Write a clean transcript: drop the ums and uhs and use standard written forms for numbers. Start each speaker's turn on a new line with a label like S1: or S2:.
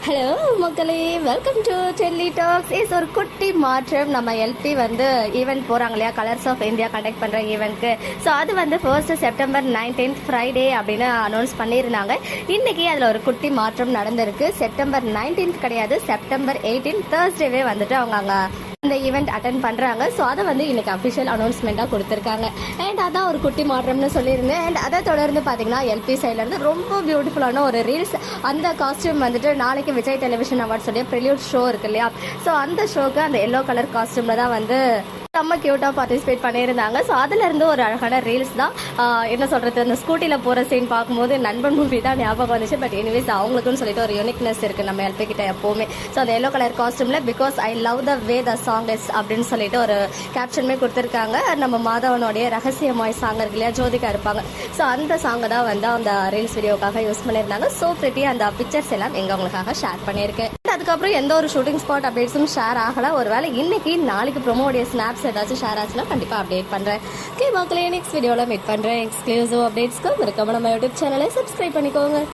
S1: Hello மக்களே, welcome to Delhi talks. Is ஒரு குட்டி மாற்றம். நம்ம எல்பி வந்து ஈவெண்ட் போகிறாங்க இல்லையா, கலர்ஸ் ஆஃப் இந்தியா கண்டக்ட் பண்ணுற ஈவெண்ட்க்கு. ஸோ அது வந்து 1 செப்டம்பர் 19 ஃப்ரைடே அப்படின்னு அனௌன்ஸ் பண்ணியிருந்தாங்க. இன்றைக்கி அதில் ஒரு குட்டி மாற்றம் நடந்திருக்கு. செப்டம்பர் 19 கிடையாது, செப்டம்பர் 18 தேர்ஸ்டேவே வந்துட்டு அவங்க அங்கே இந்த ஈவெண்ட் அட்டன் பண்ணுறாங்க. ஸோ அதை வந்து இன்றைக்கி அஃபிஷியல் அனௌன்ஸ்மெண்ட்டாக கொடுத்துருக்காங்க. அண்ட் அதான் ஒரு குட்டி மாற்றம்னு சொல்லியிருந்தேன். அண்ட் அதை தொடர்ந்து பார்த்தீங்கன்னா எல்பி சைட்லேருந்து ரொம்ப பியூட்டிஃபுல்லான ஒரு ரீல்ஸ். அந்த காஸ்டியூம் வந்துட்டு நாளைக்கு விஜய் டெலிவிஷன் அவார்ட்ஸோடைய ப்ரிலியூட் ஷோ இருக்கு இல்லையா, ஸோ அந்த ஷோக்கு அந்த எல்லோ கலர் காஸ்டியூமில் தான் வந்து ரொம்ப க்யூட்டாக பார்ட்டிசிபேட் பண்ணியிருந்தாங்க. ஸோ அதுலேருந்து ஒரு அழகான ரீல்ஸ் தான். என்ன சொல்கிறது, அந்த ஸ்கூட்டியில் போகிற சீன் பார்க்கும்போது நண்பன் மூவி தான் ஞாபகம் வந்துச்சு. பட் எனிவேஸ் அவங்களுக்குன்னு சொல்லிட்டு ஒரு யூனிக்னஸ் இருக்குது நம்ம எல்பி கிட்ட எப்போவுமே. ஸோ அந்த எல்லோ கலர் காஸ்டியூமில் because I love the way the song is அப்படின்னு சொல்லிட்டு ஒரு கேப்ஷனுமே கொடுத்துருக்காங்க. நம்ம மாதவனுடைய ரகசியமாய் சாங் இருக்கு இல்லையா, ஜோதிகா இருப்பாங்க. ஸோ அந்த சாங்கை தான் வந்து அந்த ரீல்ஸ் வீடியோக்காக யூஸ் பண்ணியிருந்தாங்க. ஸோ பிரிட்டி அந்த பிக்சர்ஸ் எல்லாம் எங்கள் உங்களுக்காக ஷேர் பண்ணியிருக்கேன். அதுக்கப்புறம் எந்த ஒரு ஷூட்டிங் ஸ்பாட் அப்டேட்ஸும் ஷேர் ஆகலை. ஒருவேளை இன்னைக்கு நாளைக்கு ப்ரோமோடைய ஸ்னாப்ஸ் ஏதாச்சும் ஷேர் ஆச்சுன்னா கண்டிப்பாக அப்டேட் பண்ணுறேன். ஓகே மக்களே, நெக்ஸ்ட் வீடியோவில் மீட் பண்ணுறேன். எக்ஸ்க்ளூசிவ் அப்டேட்ஸ்க்கு மறக்காம நம்ம யூடியூப் சேனலை சப்ஸ்கிரைப் பண்ணிக்கோங்க.